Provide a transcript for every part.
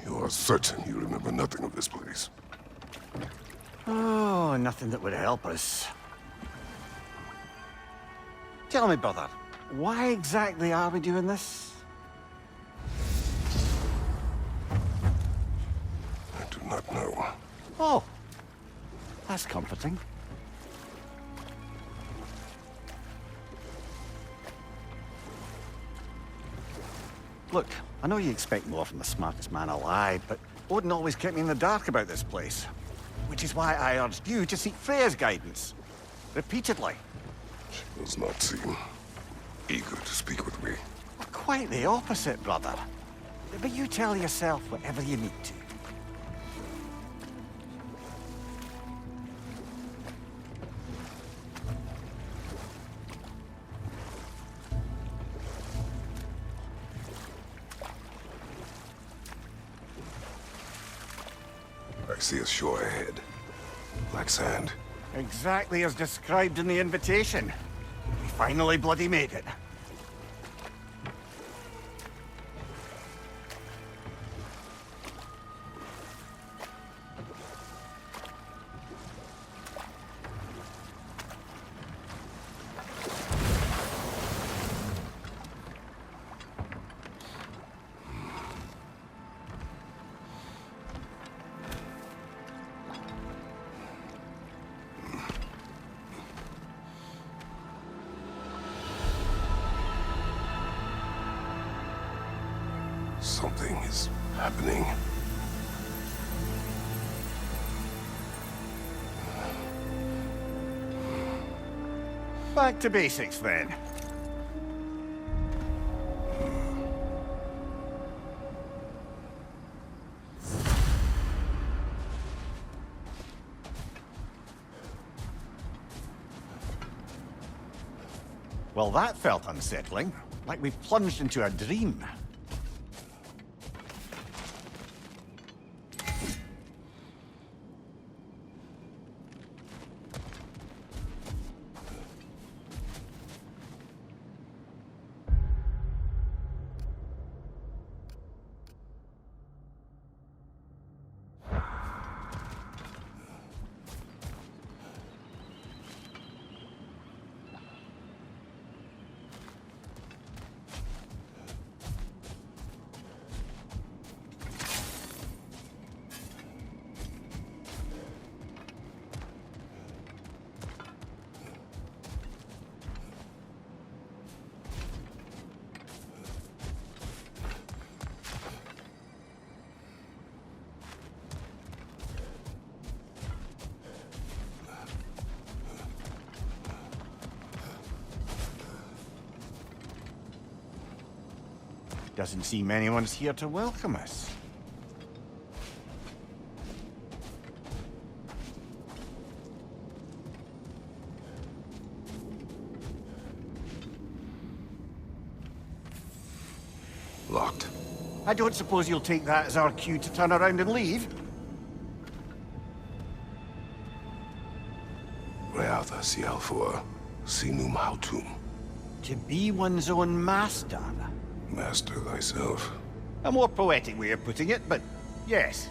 You are certain you remember nothing of this place? Oh, nothing that would help us. Tell me, brother, why exactly are we doing this? I do not know. Oh, that's comforting. Look, I know you expect more from the smartest man alive, but Odin always kept me in the dark about this place. Which is why I urged you to seek Freya's guidance. Repeatedly. She does not seem eager to speak with me. Well, quite the opposite, brother. But you tell yourself whatever you need to. I see a shore ahead. Black sand. Exactly as described in the invitation. We finally bloody made it. Something is happening. Back to basics, then. Well, that felt unsettling. Like we plunged into a dream. Doesn't seem anyone's here to welcome us. Locked. I don't suppose you'll take that as our cue to turn around and leave? Reatha Sialfur, Sinum Hautum. To be one's own master. Master thyself. A more poetic way of putting it, but yes.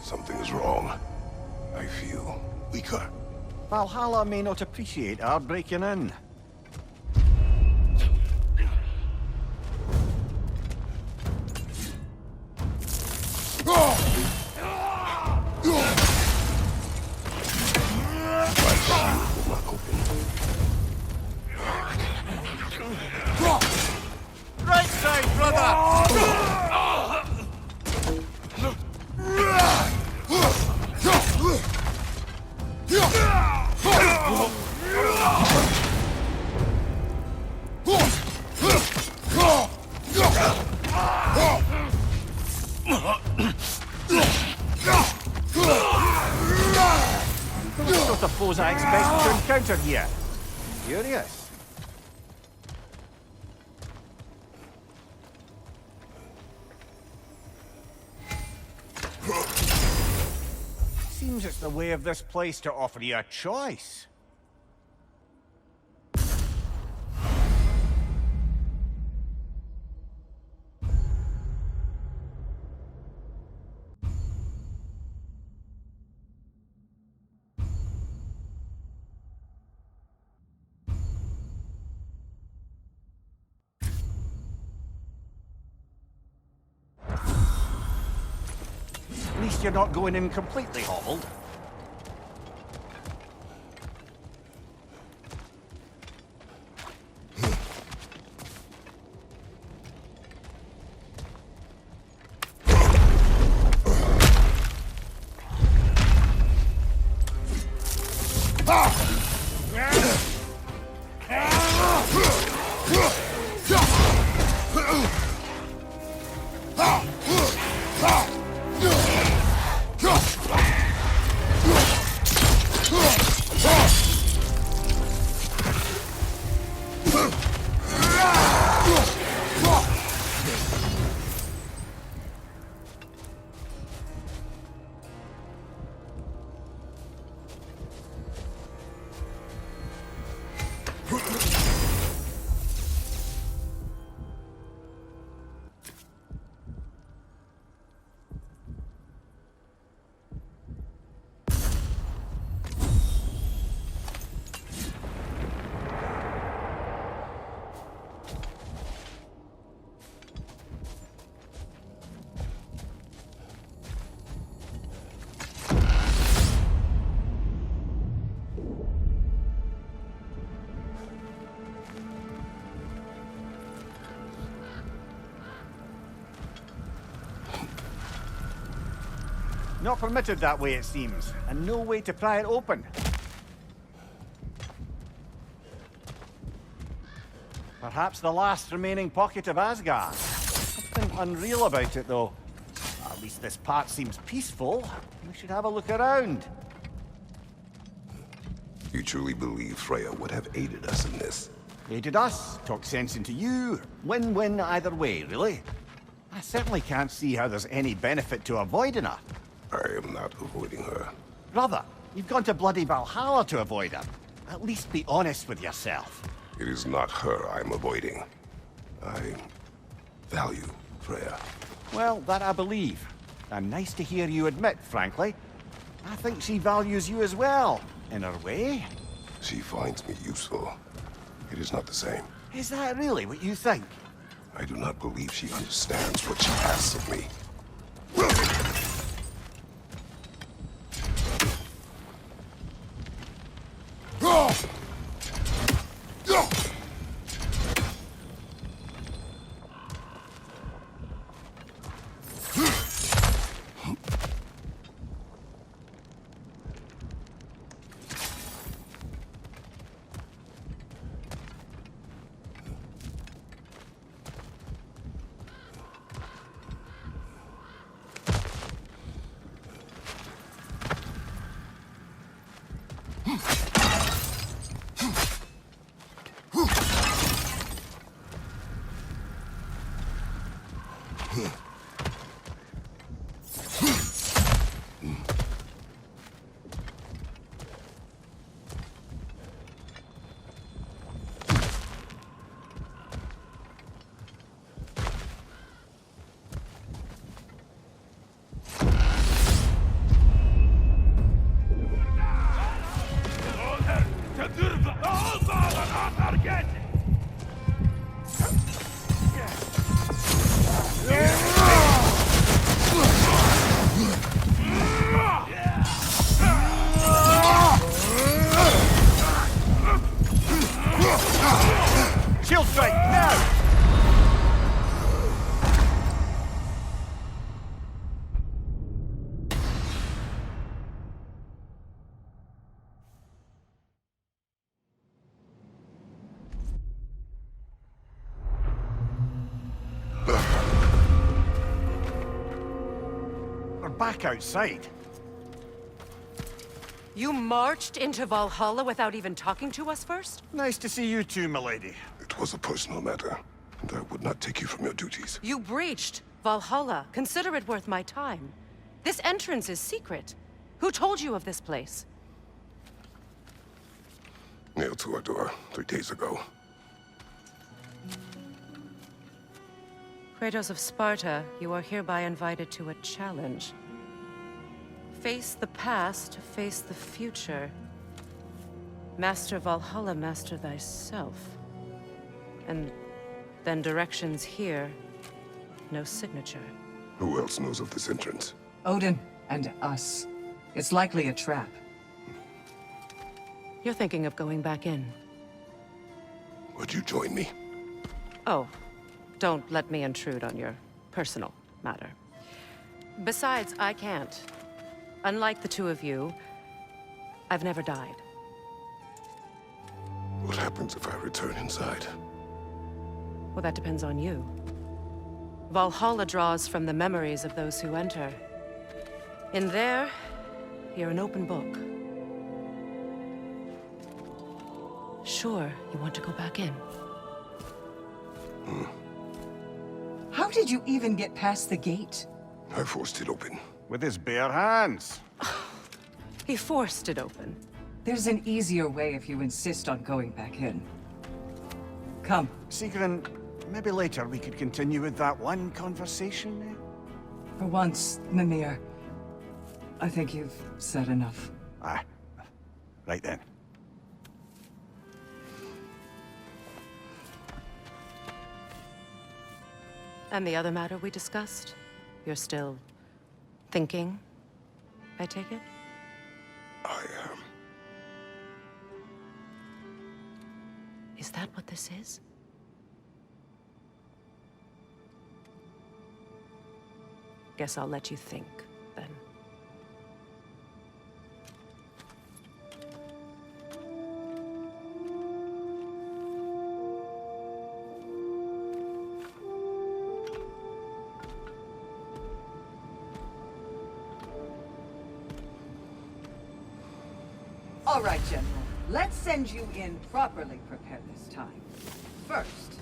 Something is wrong. I feel weaker. Valhalla may not appreciate our breaking in. Right side, brother! of foes I expected to encounter here. Curious. Seems it's the way of this place to offer you a choice. At least you're not going in completely hobbled. Not permitted that way, it seems, and no way to pry it open. Perhaps the last remaining pocket of Asgard. Something unreal about it, though. At least this part seems peaceful. We should have a look around. You truly believe Freya would have aided us in this? Aided us, talked sense into you. Win-win either way, really. I certainly can't see how there's any benefit to avoiding her. I am not avoiding her. Brother, you've gone to bloody Valhalla to avoid her. At least be honest with yourself. It is not her I'm avoiding. I value Freya. Well, that I believe. And nice to hear you admit, frankly. I think she values you as well, in her way. She finds me useful. It is not the same. Is that really what you think? I do not believe she understands what she asks of me. Shield strike, now! We're back outside. You marched into Valhalla without even talking to us first? Nice to see you too, milady. It was a personal matter, and I would not take you from your duties. You breached Valhalla. Consider it worth my time. This entrance is secret. Who told you of this place? Nailed to our door 3 days ago. Kratos of Sparta, you are hereby invited to a challenge. Face the past, face the future. Master Valhalla, master thyself. And then directions here, no signature. Who else knows of this entrance? Odin and us. It's likely a trap. You're thinking of going back in. Would you join me? Oh, don't let me intrude on your personal matter. Besides, I can't. Unlike the two of you, I've never died. What happens if I return inside? Well, that depends on you. Valhalla draws from the memories of those who enter. In there, you're an open book. Sure, you want to go back in. How did you even get past the gate? I forced it open. With his bare hands. He forced it open. There's an easier way if you insist on going back in. Come. Sigrun, maybe later we could continue with that one conversation, eh? For once, Mimir, I think you've said enough. Ah, right then. And the other matter we discussed? You're still thinking, I take it? I am. Is that what this is? Guess I'll let you think, then. All right, General. Let's send you in properly prepared this time. First,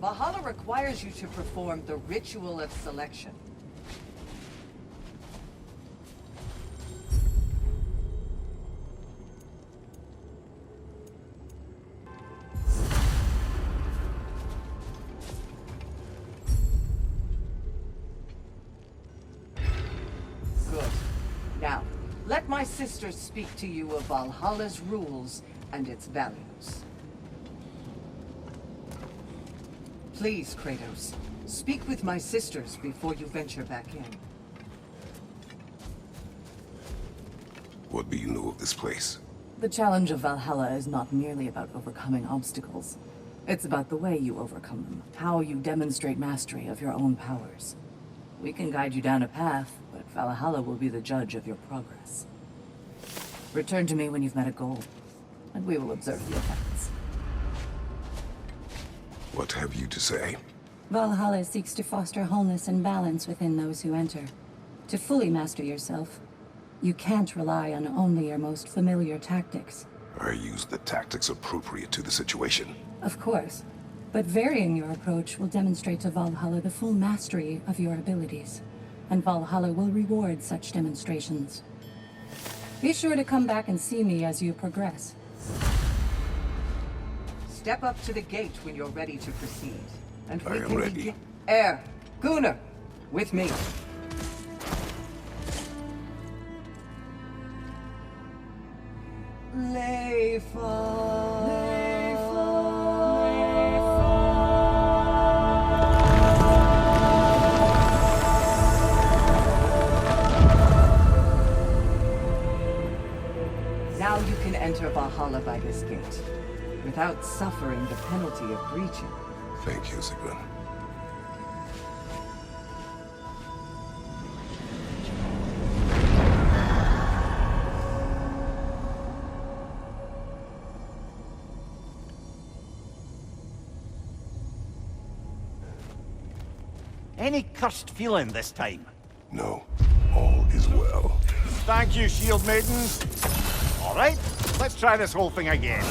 Valhalla requires you to perform the ritual of selection. Good. Now, let my sisters speak to you of Valhalla's rules and its values. Please, Kratos, speak with my sisters before you venture back in. What do you know of this place? The challenge of Valhalla is not merely about overcoming obstacles. It's about the way you overcome them, how you demonstrate mastery of your own powers. We can guide you down a path, but Valhalla will be the judge of your progress. Return to me when you've met a goal, and we will observe the effects. What have you to say? Valhalla seeks to foster wholeness and balance within those who enter. To fully master yourself, you can't rely on only your most familiar tactics. I use the tactics appropriate to the situation. Of course, but varying your approach will demonstrate to Valhalla the full mastery of your abilities, and Valhalla will reward such demonstrations. Be sure to come back and see me as you progress. Step up to the gate when you're ready to proceed. And I we am can ready. begin. Air, Gunnar, with me. Now you can enter Valhalla by this gate, without suffering the penalty of breaching. Thank you, Sigrun. Any cursed feeling this time? No, all is well. Thank you, shield maidens. All right, let's try this whole thing again.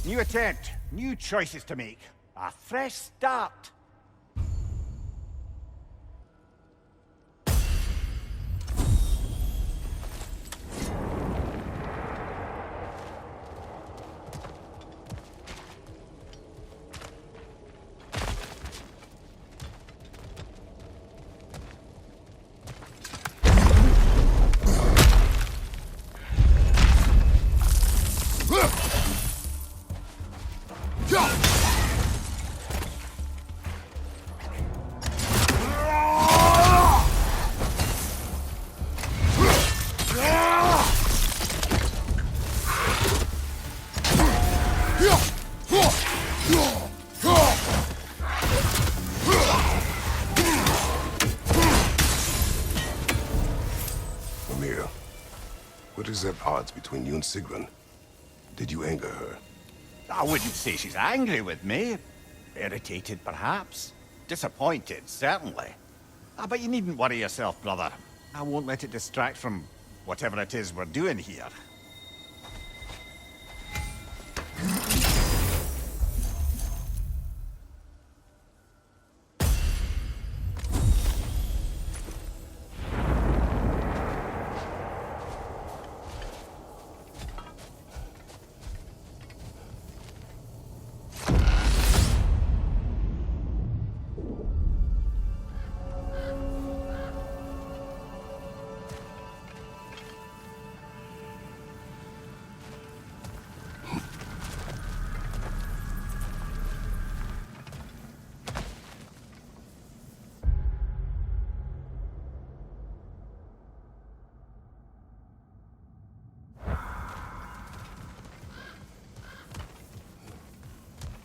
New attempt, new choices to make. A fresh start. Mimir, what is at odds between you and Sigrun? Did you anger her? I wouldn't say she's angry with me. Irritated, perhaps. Disappointed, certainly. But you needn't worry yourself, brother. I won't let it distract from whatever it is we're doing here.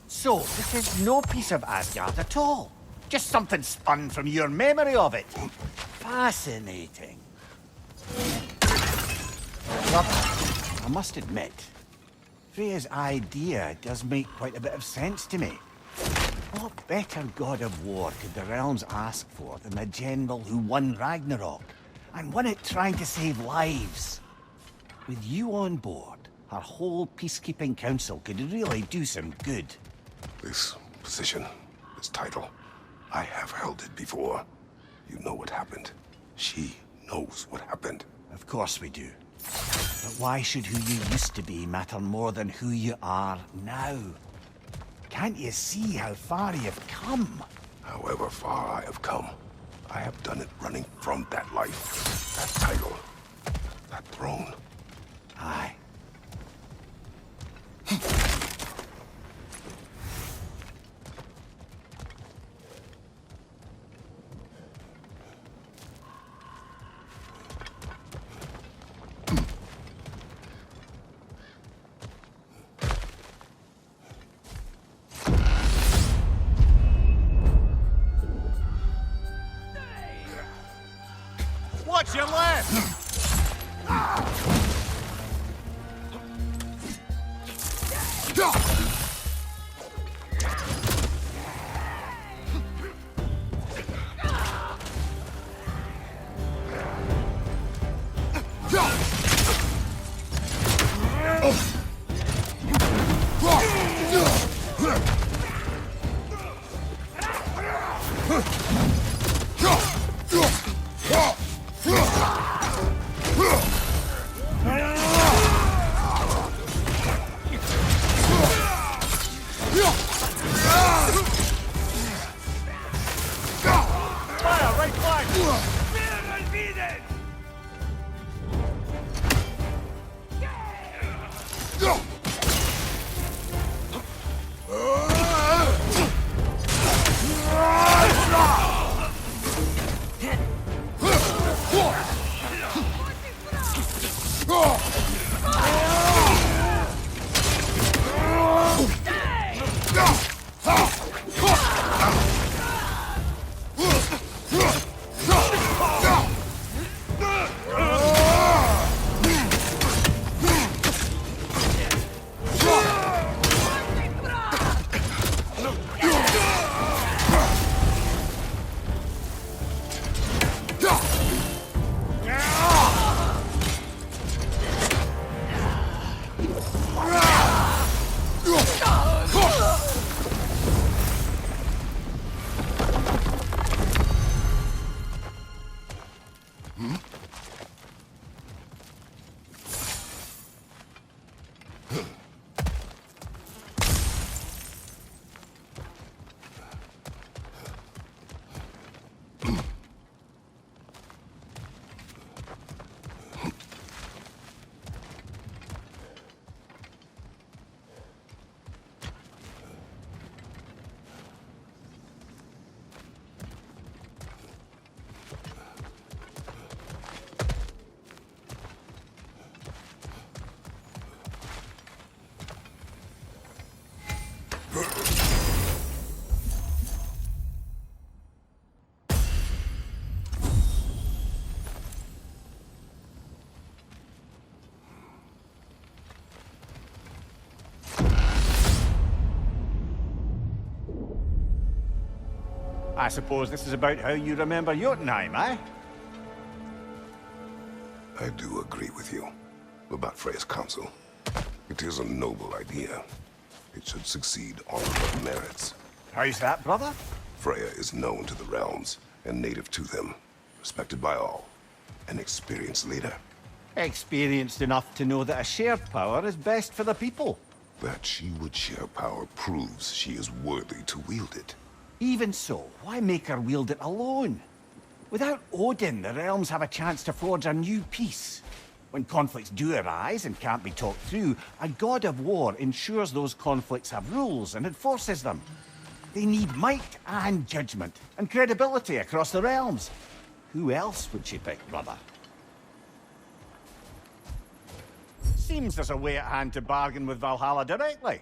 So, this is no piece of Asgard at all. Just something spun from your memory of it. Fascinating. Well, I must admit, Freya's idea does make quite a bit of sense to me. What better god of war could the realms ask for than the general who won Ragnarok, and won it trying to save lives? With you on board, our whole peacekeeping council could really do some good. This position, this title, I have held it before. You know what happened. She knows what happened. Of course we do. But why should who you used to be matter more than who you are now? Can't you see how far you've come? However far I have come, I have done it running from that life, that title, that throne. Aye. Watch your left! I suppose this is about how you remember Jotunheim, eh? I do agree with you about Freya's council. It is a noble idea. It should succeed on its merits. How's that, brother? Freya is known to the realms and native to them, respected by all, an experienced leader. Experienced enough to know that a shared power is best for the people. That she would share power proves she is worthy to wield it. Even so, why make her wield it alone? Without Odin, the realms have a chance to forge a new peace. When conflicts do arise and can't be talked through, a god of war ensures those conflicts have rules and enforces them. They need might and judgment and credibility across the realms. Who else would she pick, brother? Seems there's a way at hand to bargain with Valhalla directly.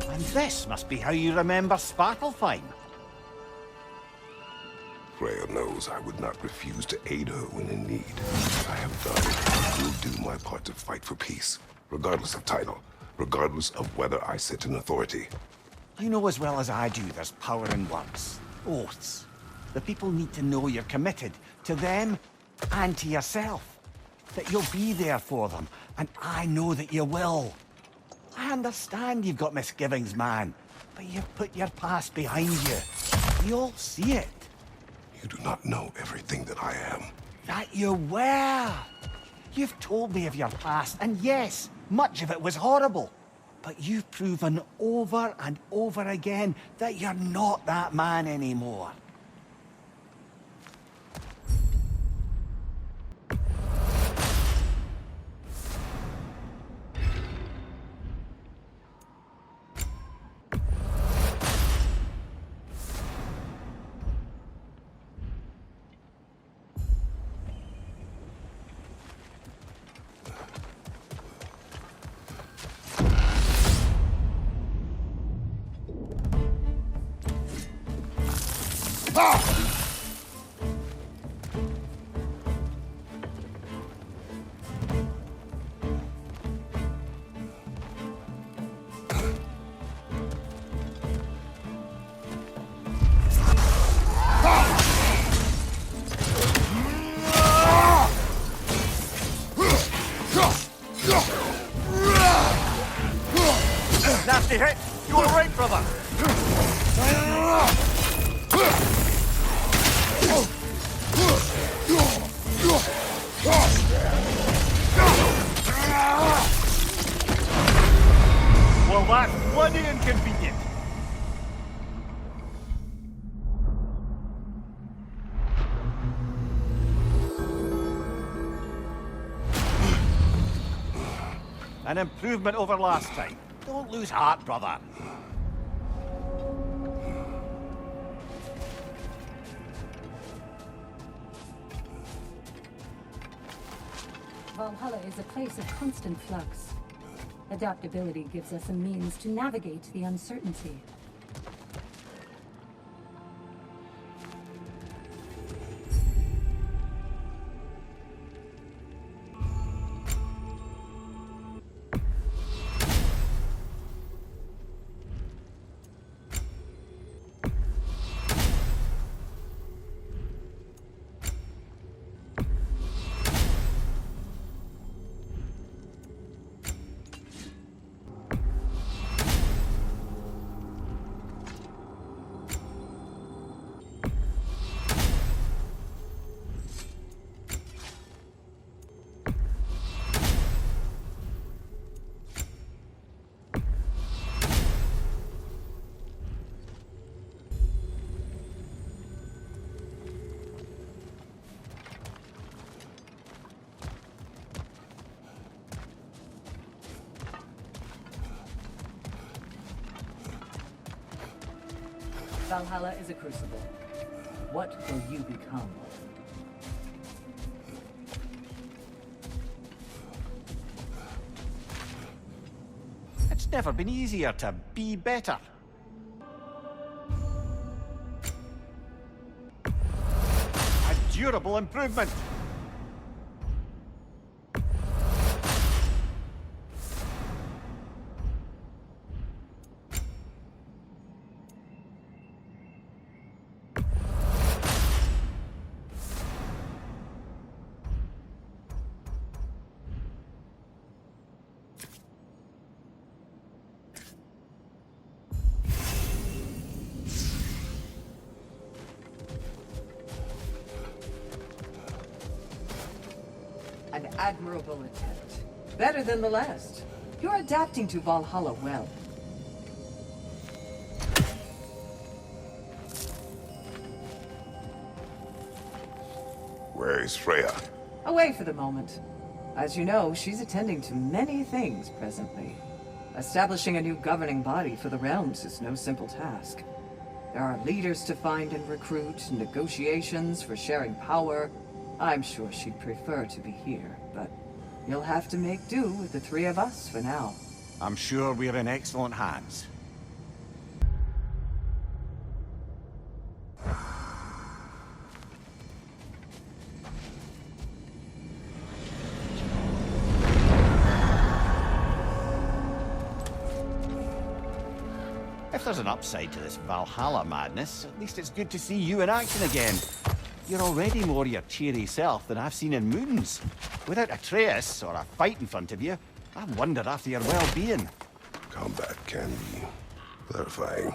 And this must be how you remember Svartalfheim. Freya knows I would not refuse to aid her when in need. I have done, will do my part to fight for peace, regardless of title, regardless of whether I sit in authority. You know as well as I do there's power in words, oaths. The people need to know you're committed, to them and to yourself. That you'll be there for them, and I know that you will. I understand you've got misgivings, man, but you've put your past behind you. We all see it. You do not know everything that I am. That you were. You've told me of your past, and yes, much of it was horrible. But you've proven over and over again that you're not that man anymore. Nasty hit! You all right, brother? Well, that's bloody inconvenient. An improvement over last time. Don't lose heart, brother. Valhalla is a place of constant flux. Adaptability gives us a means to navigate the uncertainty. Valhalla is a crucible. What will you become? It's never been easier to be better. A durable improvement. An admirable attempt. Better than the last. You're adapting to Valhalla well. Where is Freya? Away for the moment. As you know, she's attending to many things presently. Establishing a new governing body for the realms is no simple task. There are leaders to find and recruit, negotiations for sharing power. I'm sure she'd prefer to be here, but you'll have to make do with the three of us for now. I'm sure we're in excellent hands. If there's an upside to this Valhalla madness, at least it's good to see you in action again. You're already more your cheery self than I've seen in moons. Without Atreus or a fight in front of you, I wonder after your well-being. Combat can be clarifying.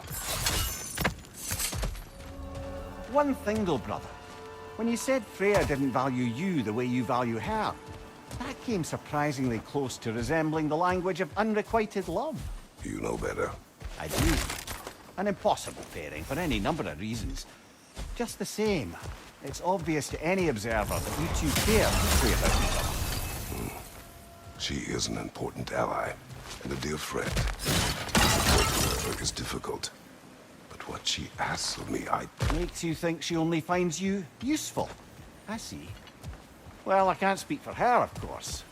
One thing though, brother. When you said Freya didn't value you the way you value her, that came surprisingly close to resembling the language of unrequited love. You know better. I do. An impossible pairing for any number of reasons. Just the same, it's obvious to any observer that you two care deeply about each other. She is an important ally and a dear friend. Working her is difficult. But what she asks of me, Makes you think she only finds you useful. I see. Well, I can't speak for her, of course.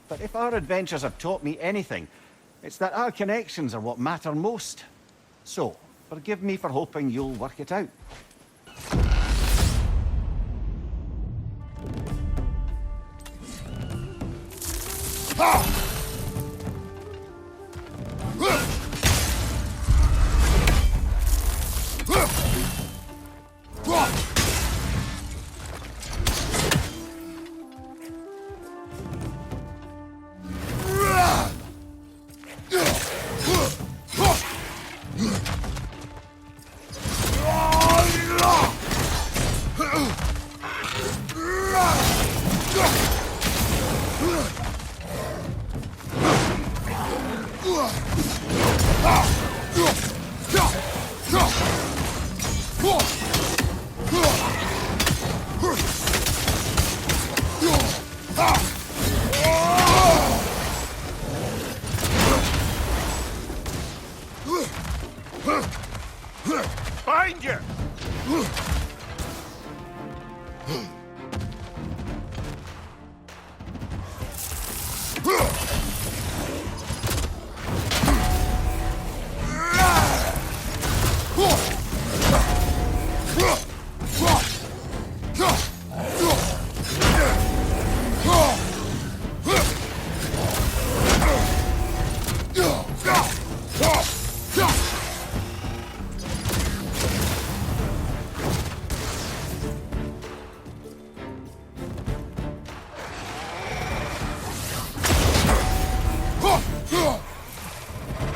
But if our adventures have taught me anything, it's that our connections are what matter most. So, forgive me for hoping you'll work it out. Find you!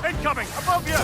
Incoming! Above you!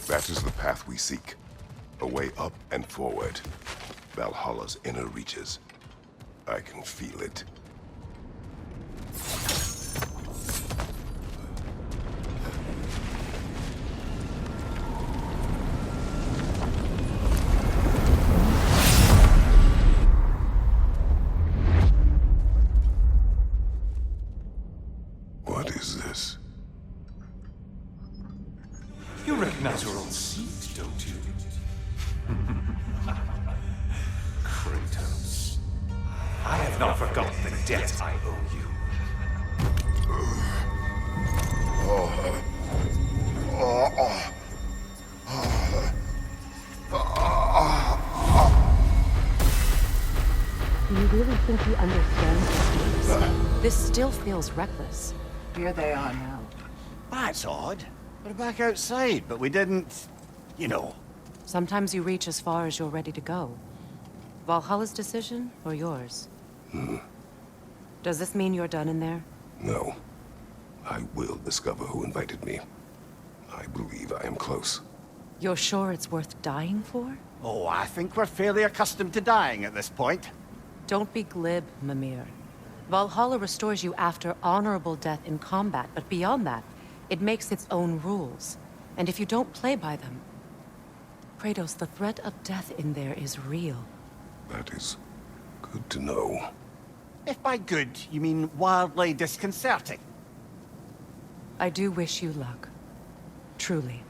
That is the path we seek. A way up and forward. Valhalla's inner reaches. I can feel it. What is this? You recognize your own seat, don't you? Kratos. I have not forgotten the debt I owe you. Do you really think you understand this? This still feels reckless. Here they are now. That's odd. We're back outside, but we didn't... you know. Sometimes you reach as far as you're ready to go. Valhalla's decision, or yours? Does this mean you're done in there? No. I will discover who invited me. I believe I am close. You're sure it's worth dying for? Oh, I think we're fairly accustomed to dying at this point. Don't be glib, Mimir. Valhalla restores you after honorable death in combat, but beyond that, it makes its own rules. And if you don't play by them... Kratos, the threat of death in there is real. That is good to know. If by good, you mean wildly disconcerting. I do wish you luck. Truly.